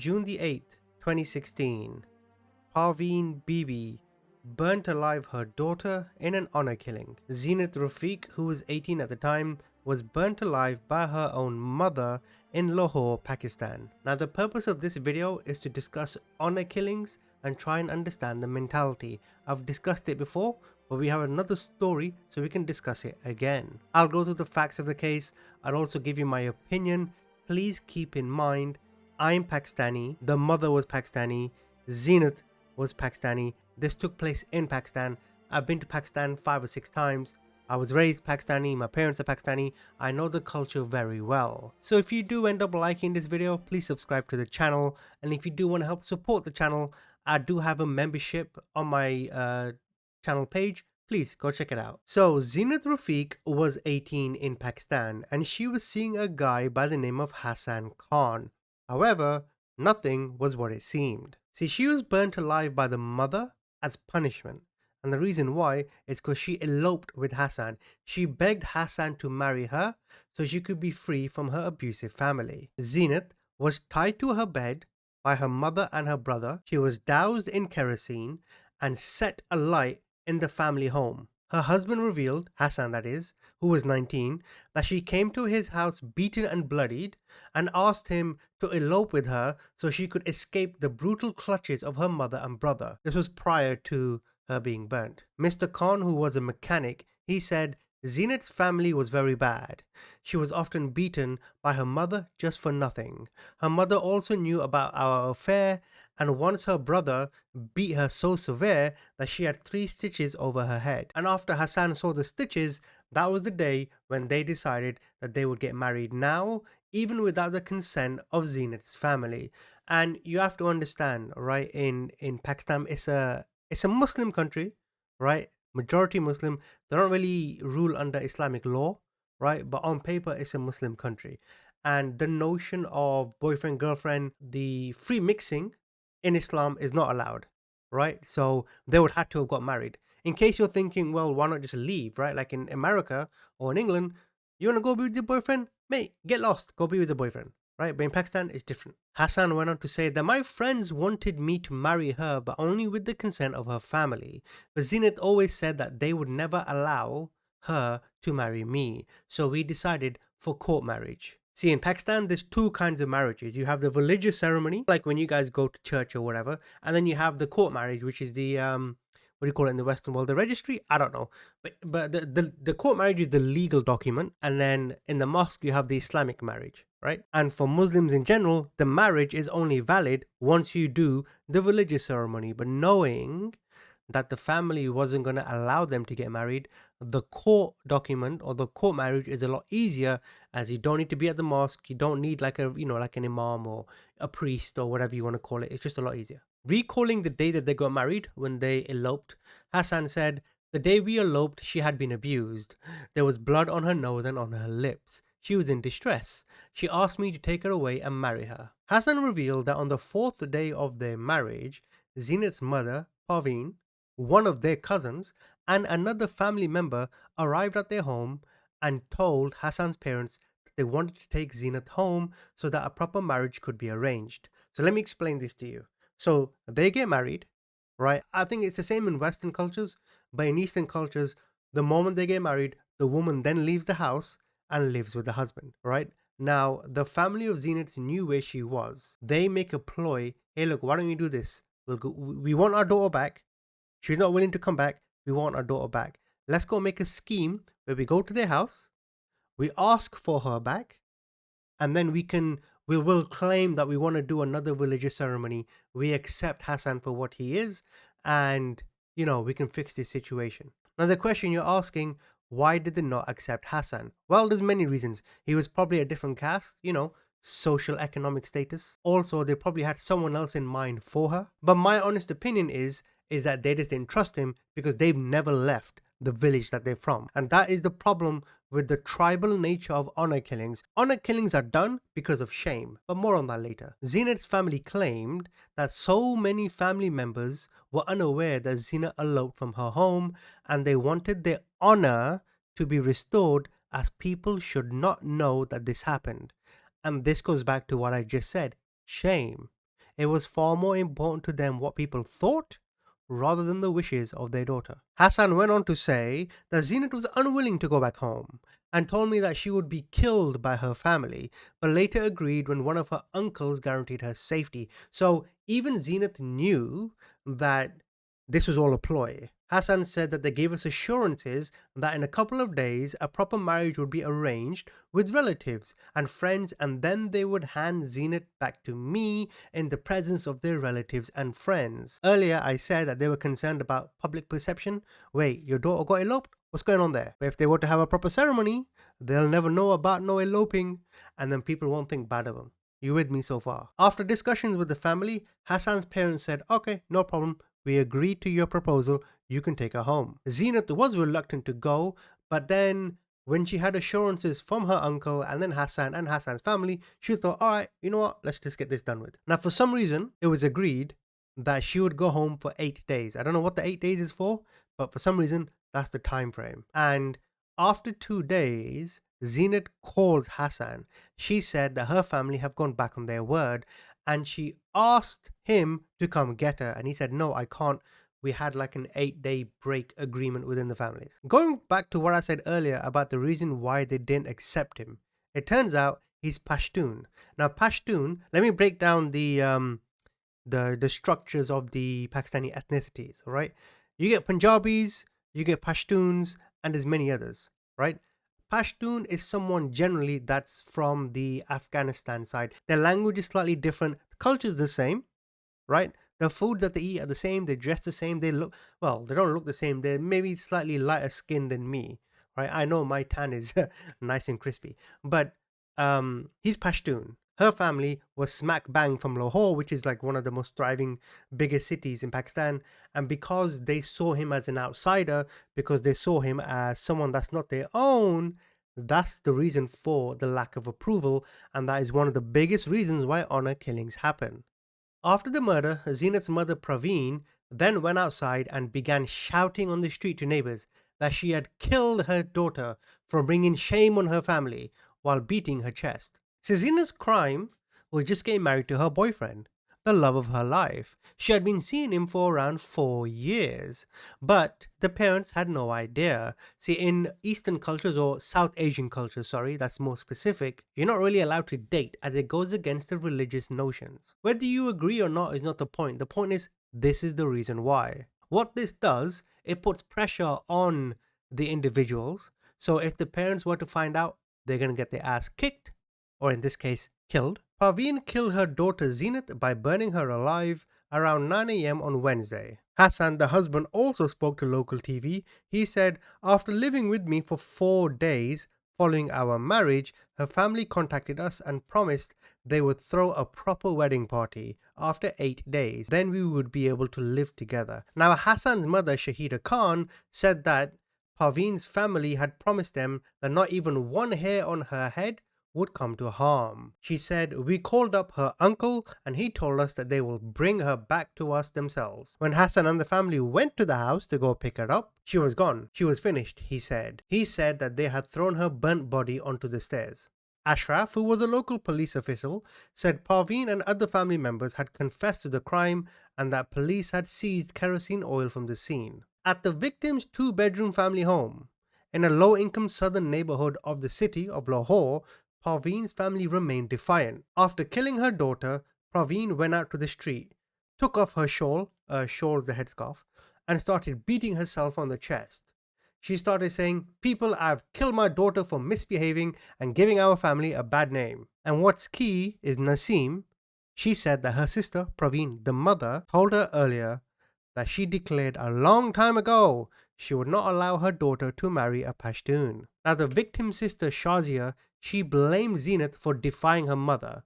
June the 8th, 2016, Parveen Bibi burnt alive her daughter in an honor killing. Zinat Rafiq, who was 18 at the time, was burnt alive by her own mother in Lahore, Pakistan. Now the purpose of this video is to discuss honor killings and try and understand the mentality. I've discussed it before, but we have another story so we can discuss it again. I'll go through the facts of the case. I'll also give you my opinion. Please keep in mind, I'm Pakistani, the mother was Pakistani, Zinat was Pakistani. This took place in Pakistan. I've been to Pakistan 5 or 6 times. I was raised Pakistani, my parents are Pakistani. I know the culture very well. So if you do end up liking this video, please subscribe to the channel. And if you do want to help support the channel, I do have a membership on my channel page. Please go check it out. So Zinat Rafiq was 18 in Pakistan and she was seeing a guy by the name of Hassan Khan. However, nothing was what it seemed. See, she was burnt alive by the mother as punishment. And the reason why is because she eloped with Hassan. She begged Hassan to marry her so she could be free from her abusive family. Zinat was tied to her bed by her mother and her brother. She was doused in kerosene and set alight in the family home. Her husband revealed, Hassan that is, who was 19, that she came to his house beaten and bloodied and asked him to elope with her so she could escape the brutal clutches of her mother and brother. This was prior to her being burnt. Mr. Khan, who was a mechanic, he said Zinat's family was very bad. She was often beaten by her mother just for nothing. Her mother also knew about our affair, and once her brother beat her so severe that she had 3 stitches over her head. And after Hassan saw the stitches, that was the day when they decided that they would get married now, even without the consent of Zinat's family. And you have to understand, right, in Pakistan, it's a Muslim country, right? Majority Muslim. They don't really rule under Islamic law, right? But on paper, it's a Muslim country. And the notion of boyfriend, girlfriend, the free mixing in Islam is not allowed, right? So they would have to have got married. In case you're thinking, well, why not just leave, right? Like in America or in England, you want to go be with your boyfriend? Mate, get lost, go be with your boyfriend, right? But in Pakistan, it's different. Hassan went on to say that my friends wanted me to marry her, but only with the consent of her family. But Zinat always said that they would never allow her to marry me. So we decided for court marriage. See, in Pakistan, there's 2 kinds of marriages. You have the religious ceremony, like when you guys go to church or whatever, and then you have the court marriage, which is the what do you call it in the Western world? The registry? I don't know. But the court marriage is the legal document, and then in the mosque you have the Islamic marriage, right? And for Muslims in general, the marriage is only valid once you do the religious ceremony. But knowing that the family wasn't going to allow them to get married, the court document or the court marriage is a lot easier, as you don't need to be at the mosque. You don't need like like an imam or a priest or whatever you want to call it. It's just a lot easier. Recalling the day that they got married when they eloped, Hassan said, the day we eloped, she had been abused. There was blood on her nose and on her lips. She was in distress. She asked me to take her away and marry her. Hassan revealed that on the 4th day of their marriage, Zinat's mother, Parveen, one of their cousins, and another family member arrived at their home and told Hassan's parents that they wanted to take Zinat home so that a proper marriage could be arranged. So let me explain this to you. So they get married, right? I think it's the same in Western cultures, but in Eastern cultures, the moment they get married, the woman then leaves the house and lives with the husband, right? Now, the family of Zinat knew where she was. They make a ploy. Hey, look, why don't we do this? We want our daughter back. She's not willing to come back. We want our daughter back. Let's go make a scheme where we go to their house, we ask for her back, and then we will claim that we want to do another religious ceremony. We accept Hassan for what he is, and we can fix this situation. Now the question you're asking, why did they not accept Hassan? Well, there's many reasons. He was probably a different caste, social economic status. Also, they probably had someone else in mind for her. But my honest opinion is that they just didn't trust him because they've never left the village that they're from. And that is the problem with the tribal nature of honor killings. Honor killings are done because of shame, but more on that later. Zinat's family claimed that so many family members were unaware that Zinat eloped from her home, and they wanted their honor to be restored, as people should not know that this happened. And this goes back to what I just said, shame. It was far more important to them what people thought rather than the wishes of their daughter. Hassan went on to say that Zinat was unwilling to go back home and told me that she would be killed by her family, but later agreed when one of her uncles guaranteed her safety. So even Zinat knew that this was all a ploy. Hassan said that they gave us assurances that in a couple of days a proper marriage would be arranged with relatives and friends, and then they would hand Zinat back to me in the presence of their relatives and friends. Earlier, I said that they were concerned about public perception. Wait, your daughter got eloped? What's going on there? But if they were to have a proper ceremony, they'll never know about no eloping, and then people won't think bad of them. You with me so far? After discussions with the family, Hassan's parents said, okay, no problem. We agreed to your proposal. You can take her home. Zinat was reluctant to go, but then when she had assurances from her uncle and then Hassan and Hassan's family, she thought, all right, you know what? Let's just get this done with. Now, for some reason, it was agreed that she would go home for 8 days. I don't know what the 8 days is for, but for some reason, that's the time frame. And after 2 days, Zinat calls Hassan. She said that her family have gone back on their word and she asked him to come get her. And he said, no, I can't. We had like an 8-day break agreement within the families. Going back to what I said earlier about the reason why they didn't accept him, it turns out he's Pashtun. Now, Pashtun, let me break down the structures of the Pakistani ethnicities, all right? You get Punjabis, you get Pashtuns, and there's many others, right? Pashtun is someone generally that's from the Afghanistan side. Their language is slightly different. The culture is the same, right? The food that they eat are the same. They dress the same. They look, well, they don't look the same. They're maybe slightly lighter skinned than me, right? I know my tan is nice and crispy, but he's Pashtun. Her family was smack bang from Lahore, which is like one of the most thriving, biggest cities in Pakistan. And because they saw him as an outsider, because they saw him as someone that's not their own, that's the reason for the lack of approval. And that is one of the biggest reasons why honor killings happen. After the murder, Zinat's mother Parveen then went outside and began shouting on the street to neighbors that she had killed her daughter for bringing shame on her family while beating her chest. So Zina's crime was just getting married to her boyfriend, the love of her life. She had been seeing him for around 4 years, but the parents had no idea. See, in Eastern cultures or South Asian cultures, sorry, that's more specific, you're not really allowed to date as it goes against the religious notions. Whether you agree or not is not the point. The point is, this is the reason why. What this does, it puts pressure on the individuals. So if the parents were to find out, they're going to get their ass kicked, or in this case, killed. Parveen killed her daughter Zinat by burning her alive around 9 a.m. on Wednesday. Hassan, the husband, also spoke to local TV. He said, after living with me for 4 days following our marriage, her family contacted us and promised they would throw a proper wedding party after 8 days. Then we would be able to live together. Now, Hassan's mother, Shahida Khan, said that Parveen's family had promised them that not even one hair on her head would come to harm. She said, we called up her uncle and he told us that they will bring her back to us themselves. When Hassan and the family went to the house to go pick her up, she was gone. She was finished, he said. He said that they had thrown her burnt body onto the stairs. Ashraf, who was a local police official, said Parveen and other family members had confessed to the crime and that police had seized kerosene oil from the scene. At the victim's 2-bedroom family home, in a low-income southern neighborhood of the city of Lahore, Parveen's family remained defiant. After killing her daughter, Parveen went out to the street, took off her shawl is the headscarf, and started beating herself on the chest. She started saying, people, I've killed my daughter for misbehaving and giving our family a bad name. And what's key is Naseem. She said that her sister, Parveen, the mother, told her earlier that she declared a long time ago she would not allow her daughter to marry a Pashtun. Now, the victim's sister, Shazia, she blamed Zinat for defying her mother,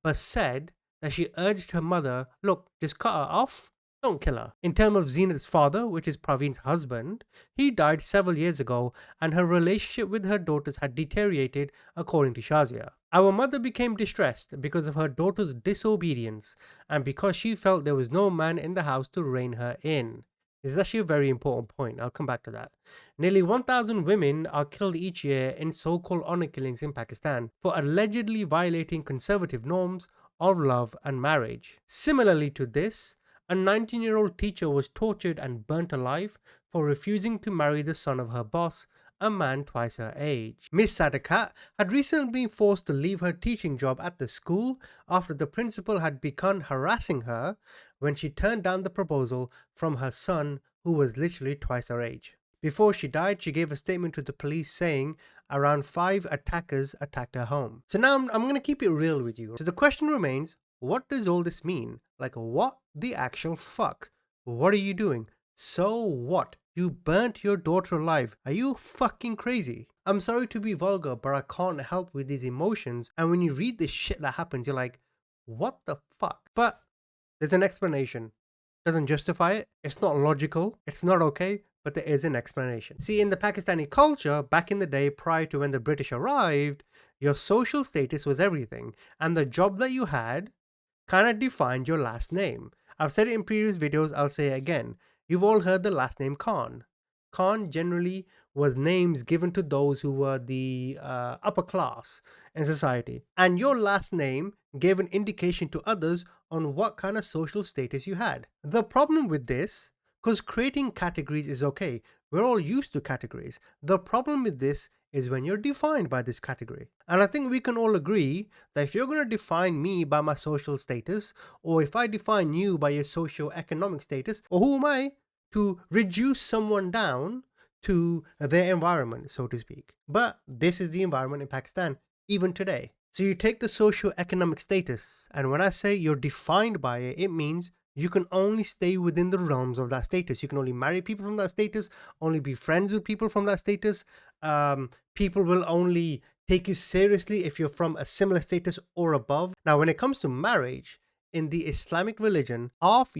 but said that she urged her mother, look, just cut her off, don't kill her. In terms of Zinat's father, which is Parveen's husband, he died several years ago and her relationship with her daughters had deteriorated according to Shazia. Our mother became distressed because of her daughter's disobedience and because she felt there was no man in the house to rein her in. This is actually a very important point. I'll come back to that. Nearly 1,000 women are killed each year in so-called honor killings in Pakistan for allegedly violating conservative norms of love and marriage. Similarly to this, a 19-year-old teacher was tortured and burnt alive for refusing to marry the son of her boss, a man twice her age. Miss Sadakat had recently been forced to leave her teaching job at the school after the principal had begun harassing her when she turned down the proposal from her son, who was literally twice her age. Before she died, she gave a statement to the police saying around 5 attackers attacked her home. So now I'm going to keep it real with you. So the question remains, what does all this mean? Like, what the actual fuck? What are you doing? So what? You burnt your daughter alive. Are you fucking crazy? I'm sorry to be vulgar, but I can't help with these emotions. And when you read this shit that happens, you're like, what the fuck? But there's an explanation. Doesn't justify it. It's not logical. It's not okay, but there is an explanation. See, in the Pakistani culture, back in the day prior to when the British arrived, your social status was everything. And the job that you had kind of defined your last name. I've said it in previous videos, I'll say it again. You've all heard the last name Khan. Khan generally was names given to those who were the upper class in society. And your last name gave an indication to others on what kind of social status you had. The problem with this, because creating categories is okay, we're all used to categories. The problem with this is when you're defined by this category. And I think we can all agree that if you're going to define me by my social status, or if I define you by your socio-economic status, or who am I to reduce someone down to their environment, so to speak? But this is the environment in Pakistan, even today. So you take the socio-economic status, and when I say you're defined by it, it means you can only stay within the realms of that status. You can only marry people from that status, only be friends with people from that status. People will only take you seriously if you're from a similar status or above. Now, when it comes to marriage, in the Islamic religion, half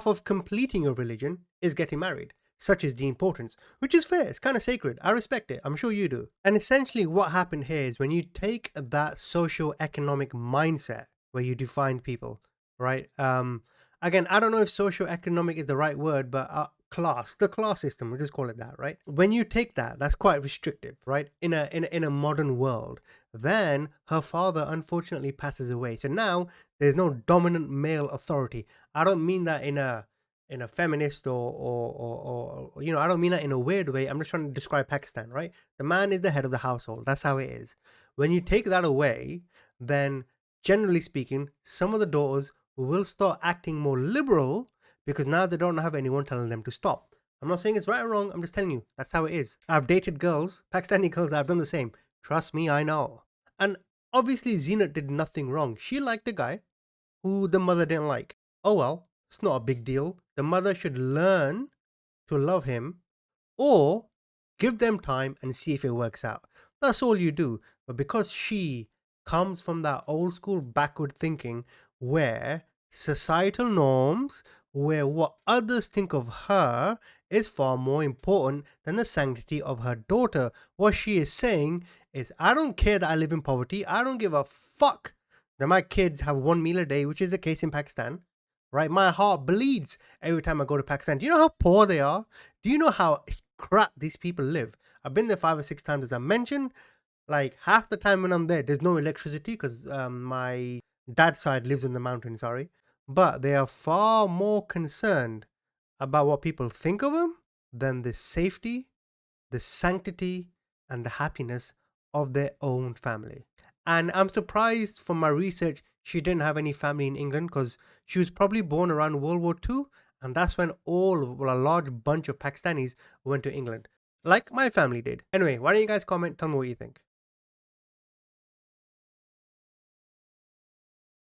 of completing your religion is getting married. Such is the importance, which is fair. It's kind of sacred. I respect it. I'm sure you do. And essentially what happened here is when you take that socio-economic mindset where you define people, right? Again, I don't know if socio-economic is the right word, but the class system, we'll just call it that, right? When you take that, that's quite restrictive, right? In a modern world, then her father unfortunately passes away. So now there's no dominant male authority. I don't mean that in a feminist or I don't mean that in a weird way. I'm just trying to describe Pakistan, right? The man is the head of the household. That's how it is. When you take that away, then generally speaking, some of the daughters will start acting more liberal because now they don't have anyone telling them to stop. I'm not saying it's right or wrong. I'm just telling you that's how it is. I've dated girls, Pakistani girls that have done the same. Trust me, I know. And obviously Zinat did nothing wrong. She liked a guy who the mother didn't like. Oh well, it's not a big deal. The mother should learn to love him or give them time and see if it works out. That's all you do. But because she comes from that old school backward thinking where societal norms, where what others think of her is far more important than the sanctity of her daughter. What she is saying is, I don't care that I live in poverty. I don't give a fuck that my kids have one meal a day, which is the case in Pakistan. Right? My heart bleeds every time I go to Pakistan. Do you know how poor they are? Do you know how crap these people live? I've been there 5 or 6 times, as I mentioned. Like half the time when I'm there, there's no electricity because my dad's side lives in the mountains, sorry. But they are far more concerned about what people think of them than the safety, the sanctity, and the happiness of their own family. And I'm surprised from my research she didn't have any family in England because she was probably born around World War II, and that's when a large bunch of Pakistanis went to England, like my family did. Anyway, why don't you guys comment? Tell me what you think.